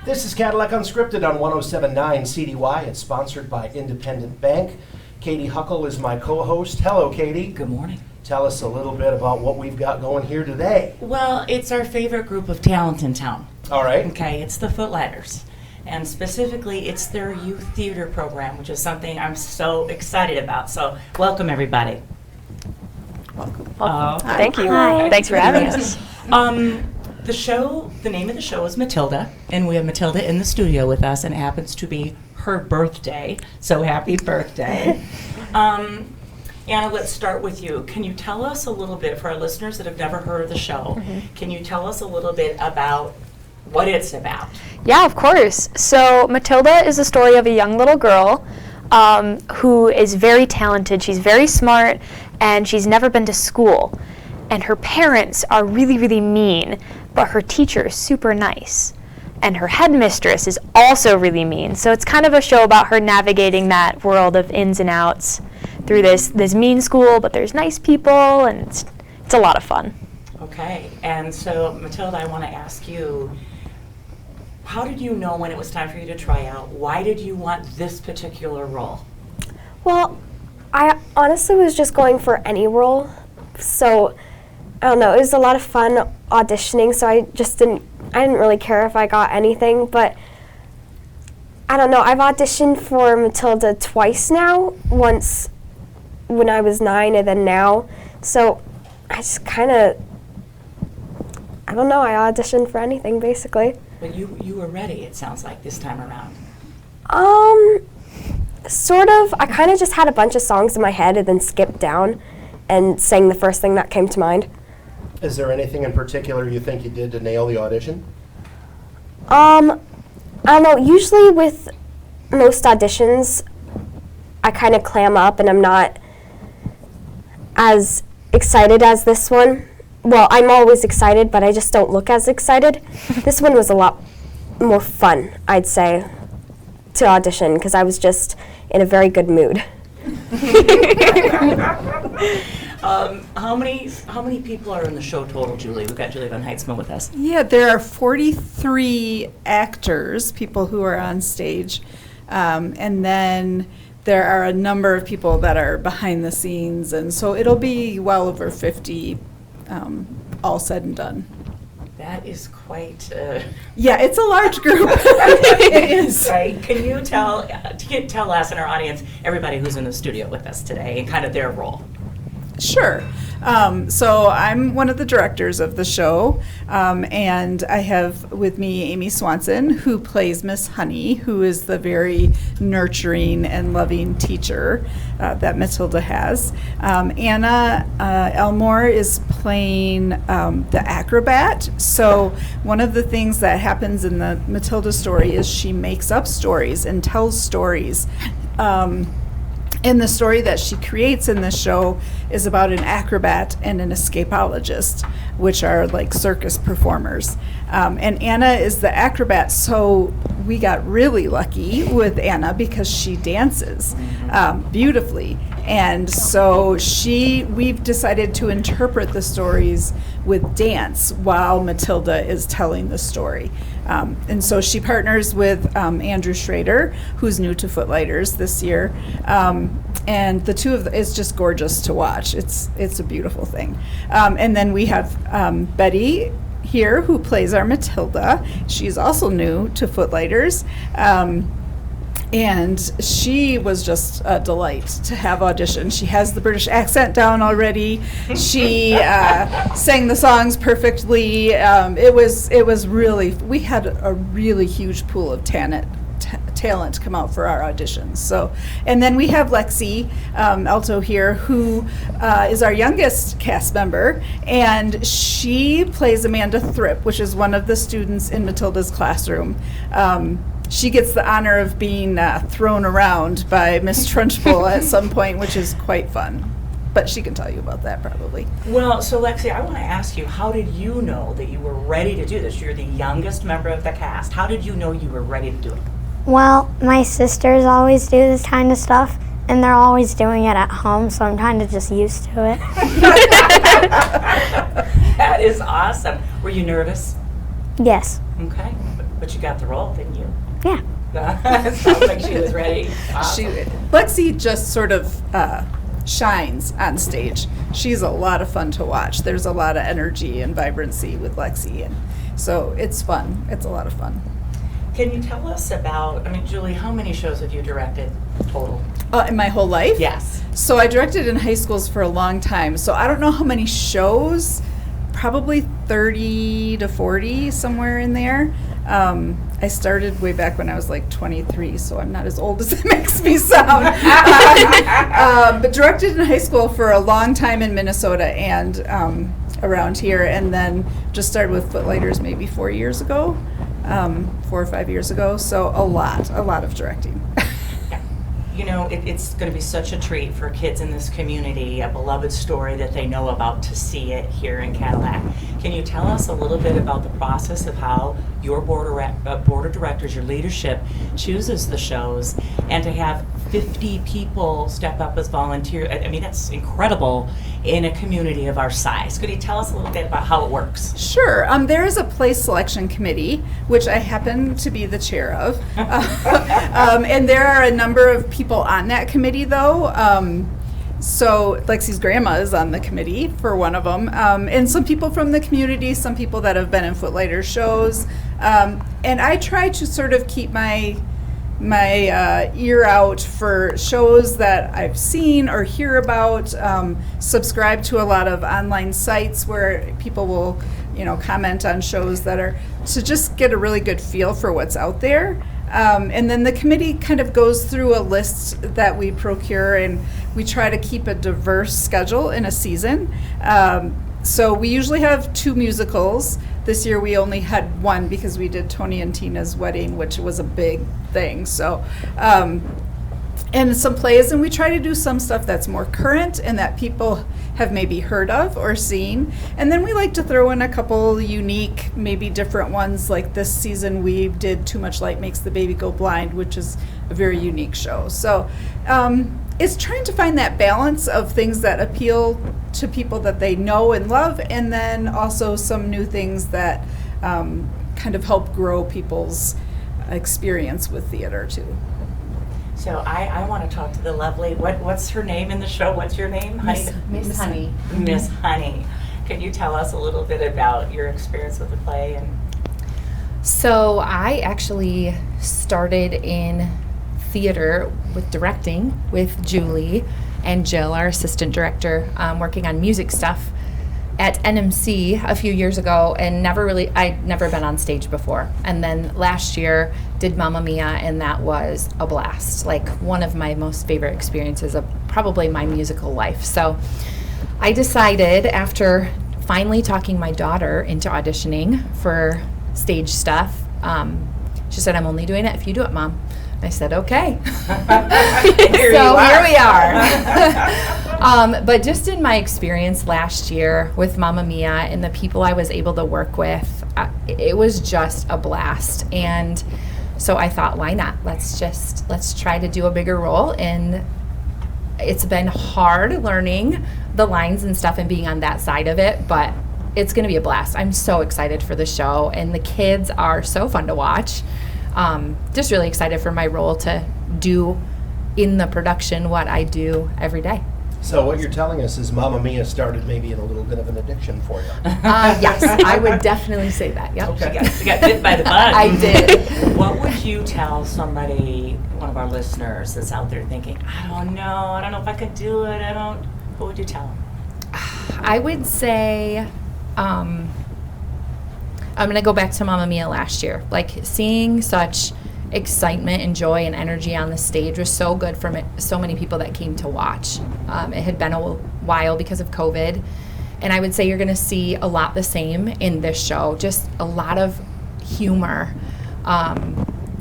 This is Cadillac Unscripted on 107.9 CDY. It's sponsored by Independent Bank. Katie Huckle is my co-host. Hello, Katie. Good morning. Tell us a little bit about what we've got going here today. Well, it's our favorite group of talent in town. All right. Okay, it's the Footliters. And specifically, it's their youth theater program, which is something I'm so excited about. So, welcome, everybody. Welcome. Thank you. Hi. Thanks for having us. The name of the show is Matilda, and we have Matilda in the studio with us, and it happens to be her birthday. So happy birthday. Anna, let's start with you. Can you tell us a little bit, for our listeners that have never heard of the show, can you tell us a little bit about what it's about? Yeah, of course. So Matilda is the story of a young little girl who is very talented. She's very smart, and she's never been to school. And her parents are really, really mean, but her teacher is super nice. And her headmistress is also really mean. So it's kind of a show about her navigating that world of ins and outs through this mean school, but there's nice people, and it's a lot of fun. Okay, and so Matilda, I want to ask you, how did you know when it was time for you to try out? Why did you want this particular role? Well, I honestly was just going for any role. So, I don't know, it was a lot of fun auditioning, so I didn't really care if I got anything, but I don't know, I've auditioned for Matilda twice now, once when I was 9 and then now, so I just I don't know, I auditioned for anything basically. But you were ready, it sounds like, this time around. Sort of. I kind of just had a bunch of songs in my head and then skipped down and sang the first thing that came to mind. Is there anything in particular you think you did to nail the audition? I don't know. Usually with most auditions, I kind of clam up and I'm not as excited as this one. Well, I'm always excited, but I just don't look as excited. This one was a lot more fun, I'd say, to audition because I was just in a very good mood. How many people are in the show total, Julie? We've got Julie Van Heitzman with us. Yeah, there are 43 actors, people who are on stage, and then there are a number of people that are behind the scenes, and so it'll be well over 50, all said and done. That is quite... Yeah, it's a large group. It is. Right. Can you tell us and our audience, everybody who's in the studio with us today, and kind of their role? Sure. So I'm one of the directors of the show, and I have with me Amy Swanson, who plays Miss Honey, who is the very nurturing and loving teacher that Matilda has. Anna Elmore is playing the acrobat. So one of the things that happens in the Matilda story is she makes up stories and tells stories. And the story that she creates in this show is about an acrobat and an escapologist, which are like circus performers. And Anna is the acrobat, so we got really lucky with Anna because she dances beautifully. And so we've decided to interpret the stories with dance while Matilda is telling the story. And so she partners with Andrew Schrader, who's new to Footliters this year. And the two of them, it's just gorgeous to watch. It's a beautiful thing. And then we have Betty here, who plays our Matilda. She's also new to Footliters. And she was just a delight to have audition. She has the British accent down already. She sang the songs perfectly. It was really, we had a really huge pool of talent come out for our auditions. So, and then we have Lexi Alto here, who is our youngest cast member, and she plays Amanda Thripp, which is one of the students in Matilda's classroom. She gets the honor of being thrown around by Miss Trunchbull at some point, which is quite fun. But she can tell you about that probably. Well, so Lexi, I want to ask you, how did you know that you were ready to do this? You're the youngest member of the cast. How did you know you were ready to do it? Well, my sisters always do this kind of stuff, and they're always doing it at home, so I'm kind of just used to it. That is awesome. Were you nervous? Yes. Okay. But you got the role, didn't you? Yeah. Sounds like she was ready. Awesome. Lexi just sort of shines on stage. She's a lot of fun to watch. There's a lot of energy and vibrancy with Lexi, and so it's fun. It's a lot of fun. Can you tell us about, Julie, how many shows have you directed total? In my whole life? Yes. So I directed in high schools for a long time. So I don't know how many shows, probably 30 to 40, somewhere in there. I started way back when I was like 23, so I'm not as old as it makes me sound. But directed in high school for a long time in Minnesota and around here, and then just started with Footliters maybe 4 years ago, 4 or 5 years ago. So a lot of directing. You know, it's going to be such a treat for kids in this community, a beloved story that they know about, to see it here in Cadillac. Can you tell us a little bit about the process of how your board of directors, your leadership, chooses the shows, and to have 50 people step up as volunteers? I mean, that's incredible in a community of our size. Could you tell us a little bit about how it works? Sure. There is a place selection committee, which I happen to be the chair of. And there are a number of people on that committee, though. So Lexi's grandma is on the committee for one of them. And some people from the community, some people that have been in Footliters shows. And I try to sort of keep my ear out for shows that I've seen or hear about, subscribe to a lot of online sites where people will, comment on shows that are, to just get a really good feel for what's out there. And then the committee kind of goes through a list that we procure, and we try to keep a diverse schedule in a season. So we usually have 2 musicals. This year we only had 1 because we did Tony and Tina's wedding, which was a big thing. So, and some plays, and we try to do some stuff that's more current and that people have maybe heard of or seen. And then we like to throw in a couple unique, maybe different ones. Like this season we did Too Much Light Makes the Baby Go Blind, which is a very unique show. So it's trying to find that balance of things that appeal to people that they know and love, and then also some new things that kind of help grow people's experience with theater too. So I want to talk to the lovely, what's her name in the show? What's your name? Miss Honey. Miss Honey. Can you tell us a little bit about your experience with the play? So I actually started in theater with directing with Julie and Jill, our assistant director, working on music stuff at NMC a few years ago, and I'd never been on stage before. And then last year did Mamma Mia, and that was a blast. Like one of my most favorite experiences of probably my musical life. So I decided, after finally talking my daughter into auditioning for stage stuff, she said, "I'm only doing it if you do it, Mom." I said, "Okay." Here we are. But just in my experience last year with Mamma Mia and the people I was able to work with, it was just a blast. And so I thought, why not? Let's try to do a bigger role. And it's been hard learning the lines and stuff and being on that side of it, but it's going to be a blast. I'm so excited for the show, and the kids are so fun to watch. Just really excited for my role to do in the production what I do every day. So what you're telling us is Mamma Mia started maybe in a little bit of an addiction for you. Yes, I would definitely say that. Yep. Okay. She got bit by the bug. I did. What would you tell somebody, one of our listeners that's out there thinking, I don't know if I could do it, what would you tell them? I would say, I'm going to go back to Mamma Mia last year. Like, seeing such excitement and joy and energy on the stage was so good for so many people that came to watch. It had been a while because of COVID, and I would say you're going to see a lot the same in this show. Just a lot of humor.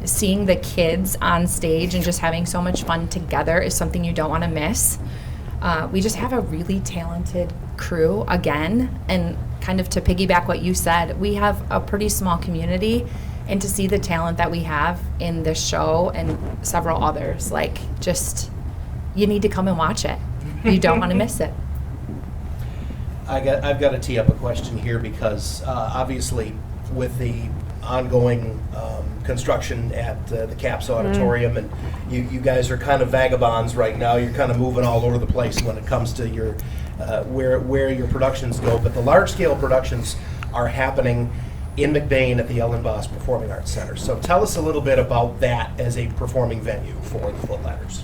Seeing the kids on stage and just having so much fun together is something you don't want to miss. We just have a really talented crew again, and kind of to piggyback what you said, we have a pretty small community, and to see the talent that we have in this show and several others, like, just, you need to come and watch it. You don't want to miss it. I've got to tee up a question here because obviously with the ongoing construction at the CAPS Auditorium, and you guys are kind of vagabonds right now. You're kind of moving all over the place when it comes to your where your productions go. But the large-scale productions are happening in McBain at the Ellen Boss Performing Arts Center. So tell us a little bit about that as a performing venue for the Footliters.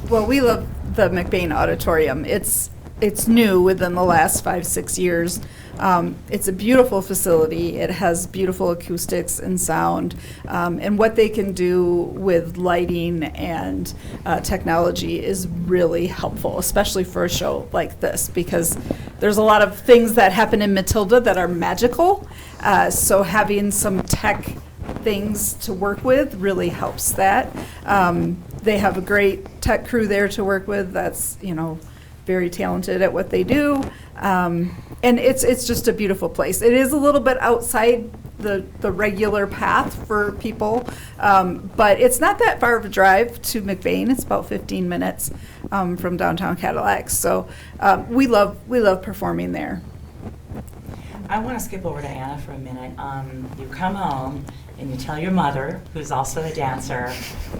Well, we love the McBain Auditorium. It's new within the last 5-6 years. It's a beautiful facility. It has beautiful acoustics and sound, and what they can do with lighting and technology is really helpful, especially for a show like this, because there's a lot of things that happen in Matilda that are magical. So having some tech things to work with really helps that. They have a great tech crew there to work with that's, very talented at what they do. And it's just a beautiful place. It is a little bit outside the regular path for people, but it's not that far of a drive to McBain. It's about 15 minutes from downtown Cadillac. So we love performing there. I want to skip over to Anna for a minute. You come home and you tell your mother, who's also a dancer,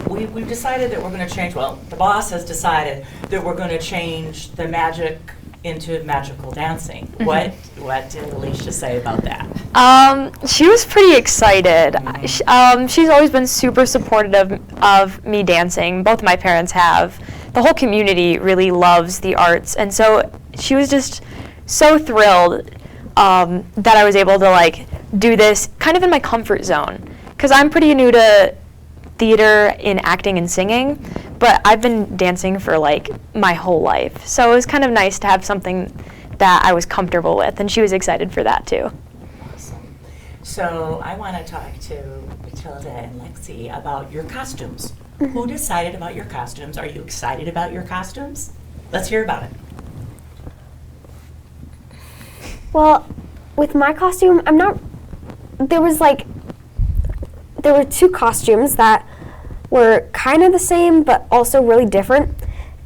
we've decided that we're going to change, well, the boss has decided that we're going to change the magic into magical dancing. Mm-hmm. What did Alicia say about that? She was pretty excited. She's always been super supportive of me dancing. Both my parents have. The whole community really loves the arts, and so she was just so thrilled that I was able to do this kind of in my comfort zone, because I'm pretty new to theater in acting and singing, but I've been dancing for my whole life. So it was kind of nice to have something that I was comfortable with, and she was excited for that too. Awesome. So I want to talk to Matilda and Lexi about your costumes. Mm-hmm. Who decided about your costumes? Are you excited about your costumes? Let's hear about it. Well, with my costume, there were two costumes that were kind of the same, but also really different.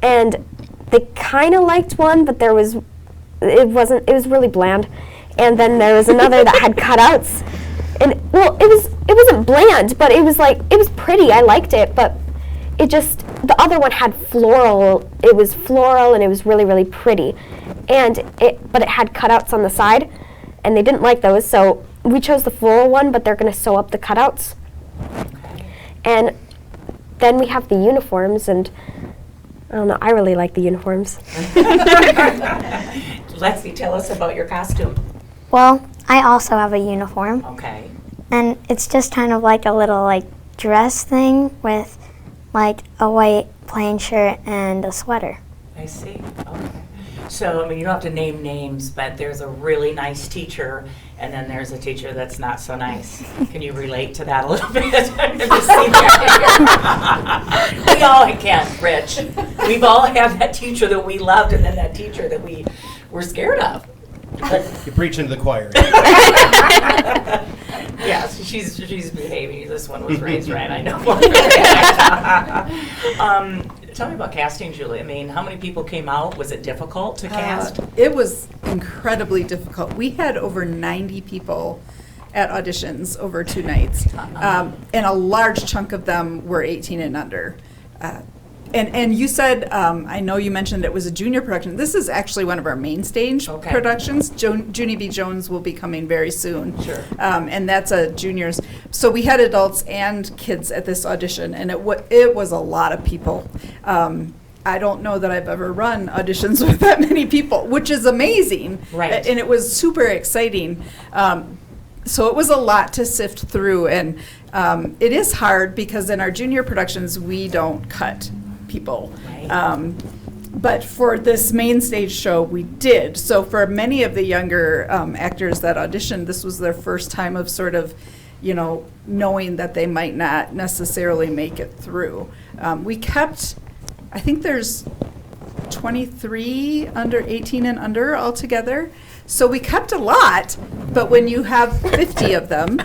And they kind of liked one, but it was really bland. And then there was another that had cutouts. And well, it wasn't bland, but it was pretty. I liked it, but the other one had floral. It was floral and it was really, really pretty. But it had cutouts on the side, and they didn't like those, so we chose the floral one, but they're going to sew up the cutouts. Okay. And then we have the uniforms, and I don't know, I really like the uniforms. Lexi, tell us about your costume. Well, I also have a uniform. Okay. And it's just kind of like a little dress thing with a white plain shirt and a sweater. I see. Okay. So, you don't have to name names, but there's a really nice teacher, and then there's a teacher that's not so nice. Can you relate to that a little bit? Have you seen that? We all can, Rich. We've all had that teacher that we loved, and then that teacher that we were scared of. You're preaching to the choir. Yes, she's behaving. This one was raised right, I know. Tell me about casting, Julie. How many people came out? Was it difficult to cast? It was incredibly difficult. We had over 90 people at auditions over 2 nights, and a large chunk of them were 18 and under. And you said, I know you mentioned it was a junior production. This is actually one of our main stage productions. Junie B. Jones will be coming very soon. Sure. And that's a juniors. So we had adults and kids at this audition, and it was a lot of people. I don't know that I've ever run auditions with that many people, which is amazing. Right. And it was super exciting. So it was a lot to sift through, and it is hard because in our junior productions, we don't cut people. Right. But for this main stage show, we did. So for many of the younger actors that auditioned, this was their first time of sort of, knowing that they might not necessarily make it through. We kept, I think there's 23 under 18 and under altogether. So we kept a lot, but when you have 50 of them,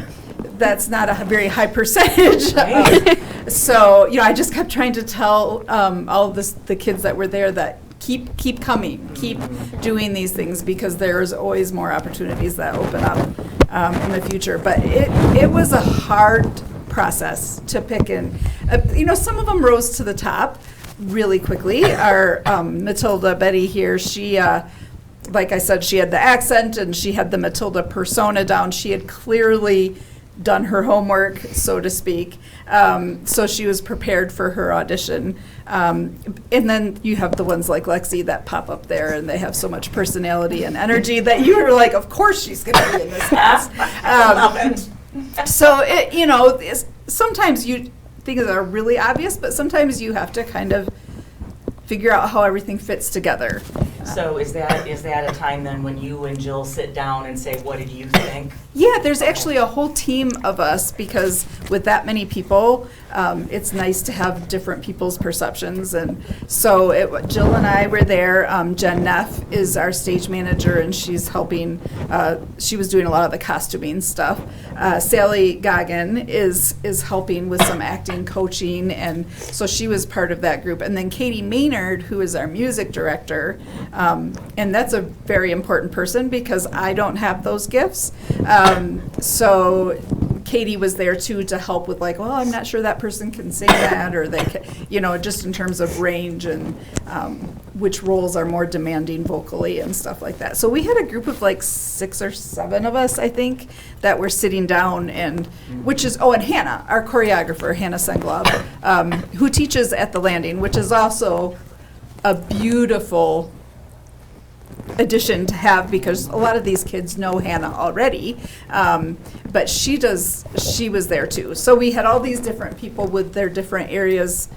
that's not a very high percentage. Right. So, I just kept trying to tell all of the kids that were there that keep coming, keep doing these things, because there's always more opportunities that open up in the future. But it was a hard process to pick, and some of them rose to the top really quickly. Our Matilda, Betty here, she like I said, she had the accent and she had the Matilda persona down. She had clearly done her homework, so to speak. So she was prepared for her audition. And then you have the ones like Lexi that pop up there, and they have so much personality and energy that you were like, of course she's going to be in this class. Love it. So sometimes things are really obvious, but sometimes you have to kind of figure out how everything fits together. So is that a time then when you and Jill sit down and say, what did you think? Yeah, there's actually a whole team of us, because with that many people, it's nice to have different people's perceptions. And so Jill and I were there. Jen Neff is our stage manager, and she's helping. She was doing a lot of the costuming stuff. Sally Goggin is helping with some acting coaching, and so she was part of that group. And then Katie Maynard, who is our music director, and that's a very important person because I don't have those gifts. So Katie was there too to help with like, well, I'm not sure that person can sing that, or they can, just in terms of range and which roles are more demanding vocally and stuff like that. So we had a group of like 6 or 7 of us, I think, that were sitting down, and and Hannah, our choreographer, Hannah Senglov, who teaches at the Landing, which is also a beautiful addition to have, because a lot of these kids know Hannah already, but she was there too. So we had all these different people with their different areas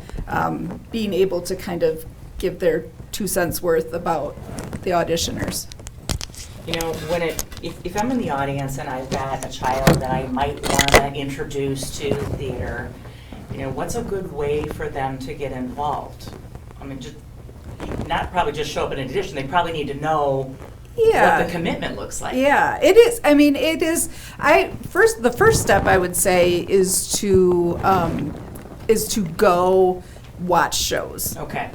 being able to kind of give their 2 cents worth about the auditioners. If I'm in the audience and I've got a child that I might want to introduce to theater, what's a good way for them to get involved? I mean, not probably just show up in an audition. They probably need to know what the commitment looks like. Yeah, it is. I mean, it is. The first step I would say is to go watch shows. Okay.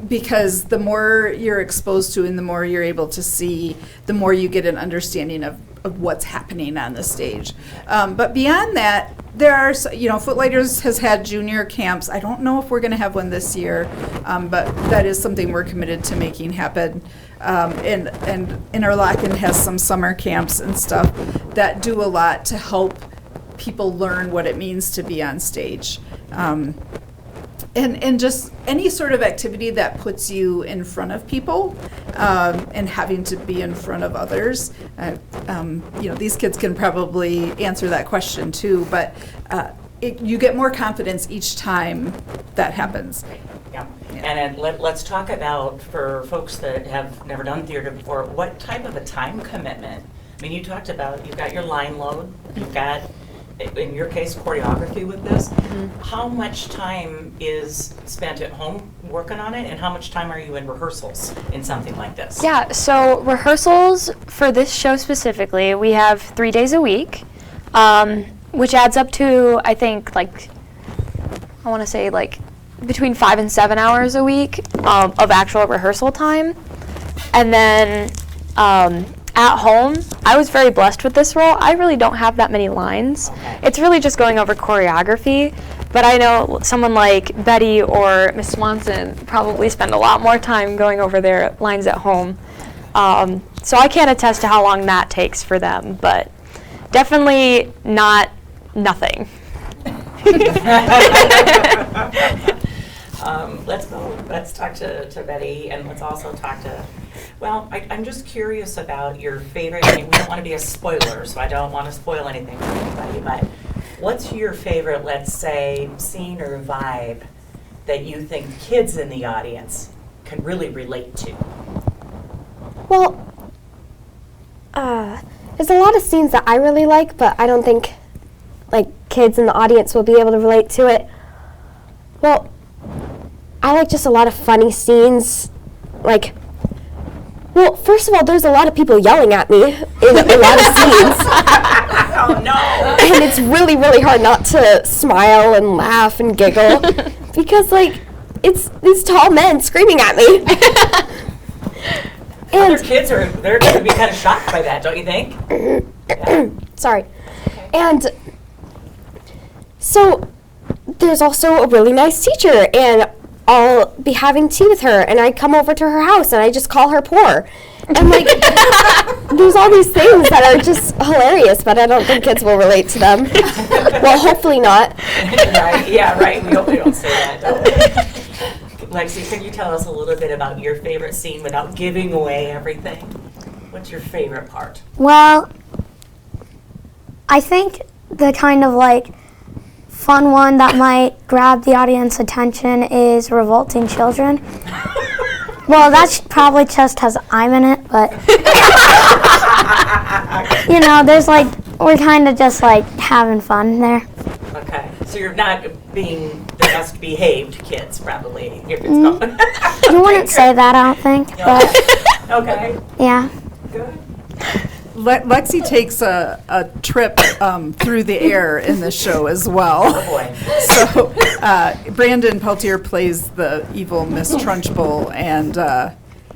Because the more you're exposed to and the more you're able to see, the more you get an understanding of what's happening on the stage. But beyond that, there are, Footliters has had junior camps. I don't know if we're going to have one this year, but that is something we're committed to making happen. And Interlochen has some summer camps and stuff that do a lot to help people learn what it means to be on stage. And just any sort of activity that puts you in front of people and having to be in front of others. These kids can probably answer that question too, but you get more confidence each time that happens. Yeah. And let's talk about, for folks that have never done theater before, what type of a time commitment? I mean, you talked about, you've got your line load, you've got, in your case, choreography with this. Mm-hmm. How much time is spent at home working on it, and how much time are you in rehearsals in something like this? Yeah, so rehearsals for this show specifically, we have 3 days a week, which adds up to, I think, between 5 and 7 hours a week of actual rehearsal time. And then at home, I was very blessed with this role. I really don't have that many lines. Okay. It's really just going over choreography. But I know someone like Betty or Miss Swanson probably spend a lot more time going over their lines at home. So I can't attest to how long that takes for them, but definitely not nothing. Let's talk to Betty, and let's also talk to, I'm just curious about your favorite. I mean, we don't want to be a spoiler, so I don't want to spoil anything for anybody, but what's your favorite, let's say, scene or vibe that you think kids in the audience can really relate to? Well, there's a lot of scenes that I really like, but I don't think kids in the audience will be able to relate to it. Well, I like just a lot of funny scenes. First of all, there's a lot of people yelling at me in a lot of scenes. Oh no! And it's really, really hard not to smile and laugh and giggle because it's these tall men screaming at me. Other kids they're going to be kind of shocked by that, don't you think? Yeah. Sorry. And so there's also a really nice teacher, and I'll be having tea with her, and I come over to her house, and I just call her poor. And like, there's all these things that are just hilarious, but I don't think kids will relate to them. Well, hopefully not. Right, yeah, right. We hope they don't say that, don't we? Lexi, can you tell us a little bit about your favorite scene without giving away everything? What's your favorite part? Well, I think the kind of like fun one that might grab the audience attention is Revolting Children. Well, that's probably just because I'm in it, but you know, there's like, we're kind of just like having fun there. Okay, so you're not being the best behaved kids, probably, if it's going. You wouldn't say that, I don't think, but Okay, yeah. good. Lexi takes a trip through the air in the show as well. Oh, boy. So Brandon Peltier plays the evil Miss Trunchbull, and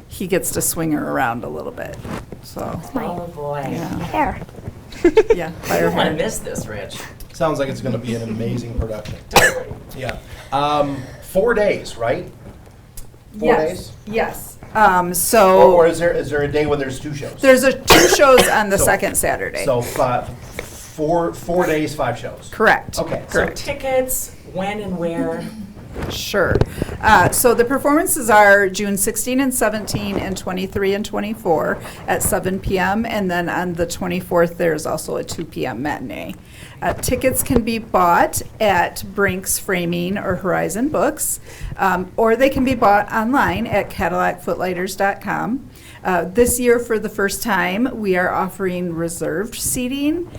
he gets to swing her around a little bit. So Oh, boy. yeah, Hair. yeah. I don't want to miss this, Rich. Sounds like it's going to be an amazing production. Totally. Yeah. 4 days, right? 4 days? Yes. Or So is there a day when there's 2 shows? there's 2 shows on the So- second Saturday. So 4 days, 5 shows. Correct. Okay. So tickets, when and where? Sure. So the performances are June 16 and 17 and 23 and 24 at 7 p.m. And then on the 24th, there's also a 2 p.m. matinee. Tickets can be bought at Brink's Framing or Horizon Books, or they can be bought online at CadillacFootlighters.com. This year, for the first time, we are offering reserved seating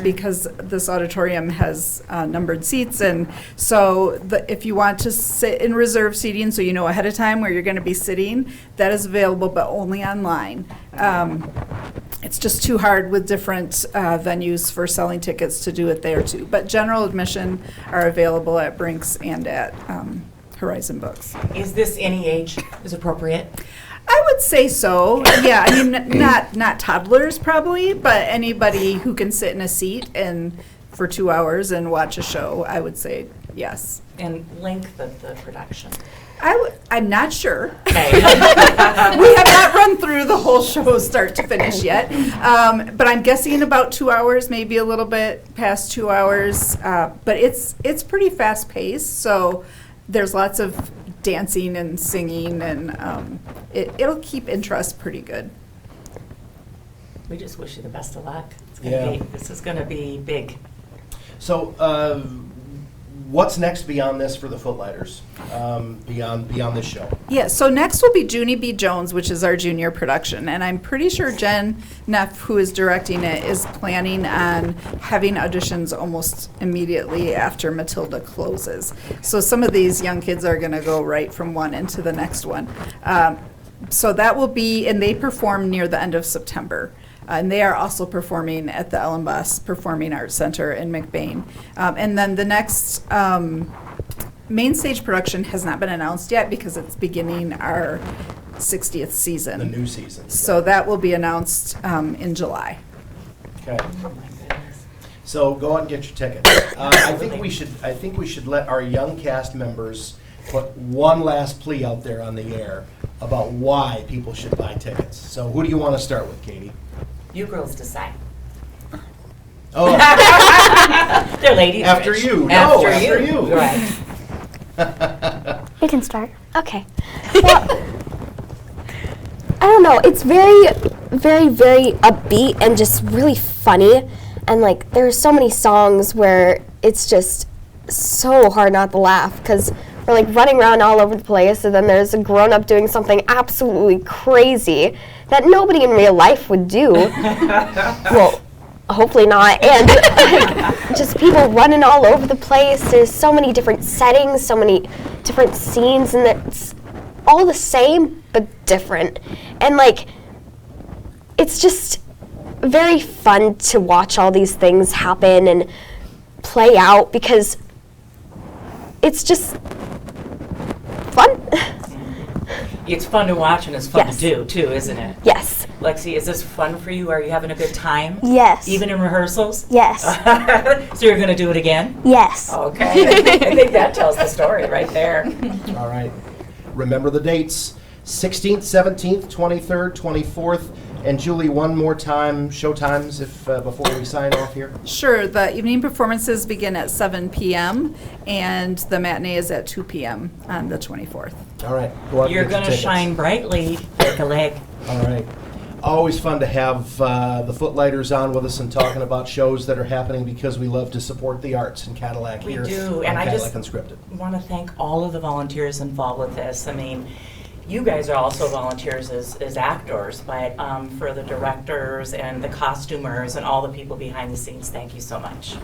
because this auditorium has numbered seats. And so if you want to sit in reserved seating, so you know ahead of time where you're going to be sitting, that is available, but only online. It's just too hard with different venues for selling tickets to do it there too. But general admission are available at Brink's and at Horizon Books. Is this any age is appropriate? I would say so. Yeah, I mean, not toddlers probably, but anybody who can sit in a seat and for 2 hours and watch a show, I would say yes. And length of the production? I'm not sure. Okay. We have not run through the whole show start to finish yet, but I'm guessing about 2 hours, maybe a little bit past 2 hours. But it's pretty fast paced, so there's lots of dancing and singing, and it'll keep interest pretty good. We just wish you the best of luck. Yeah. This is going to be big. So, what's next beyond this for the Footlighters? Beyond this show? Yeah, so next will be Junie B. Jones, which is our junior production. And I'm pretty sure Jen Neff, who is directing it, is planning on having auditions almost immediately after Matilda closes. So some of these young kids are going to go right from one into the next one. So that will be, and they perform near the end of September. And they are also performing at the Ellen Boss Performing Arts Center in McBain. And then the next main stage production has not been announced yet because it's beginning our 60th season. The new season. So that will be announced in July. Okay. Oh, my goodness. So go out and get your tickets. I think we should let our young cast members put one last plea out there on the air about why people should buy tickets. So who do you want to start with, Katie? You girls decide. Oh, They're ladies. After Rich. you. No, After after you. you. Right. You can start. Okay. Well, I don't know. It's very, very, very upbeat and just really funny. And like, there are so many songs where it's just so hard not to laugh because we're like running around all over the place, and then there's a grown-up doing something absolutely crazy that nobody in real life would do. Well, hopefully not. And like, just people running all over the place. There's so many different settings, so many different scenes, and it's all the same but different. And like, it's just very fun to watch all these things happen and play out because it's just fun. It's fun to watch and it's fun Yes. to do too, isn't it? Yes. Lexi, is this fun for you? Are you having a good time? Yes. Even in rehearsals? Yes. So you're going to do it again? Yes. Okay. I think that tells the story right there. All right. Remember the dates, 16th, 17th, 23rd, 24th. And Julie, one more time, show times if before we sign off here. Sure, the evening performances begin at 7 p.m. and the matinee is at 2 p.m. on the 24th. All right. Go out and You're get your going to tickets. shine brightly like a leg. All right. Always fun to have the Footlighters on with us and talking about shows that are happening because we love to support the arts in Cadillac We here do, on and I Cadillac just Unscripted. want to thank all of the volunteers involved with this. I mean, you guys are also volunteers as actors, but for the directors and the costumers and all the people behind the scenes, thank you so much.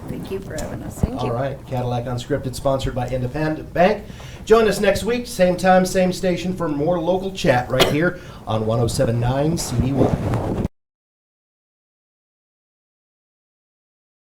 Thank you for having us. All right. Cadillac Unscripted, sponsored by Independent Bank. Join us next week, same time, same station, for more local chat right here on 107.9 CD1.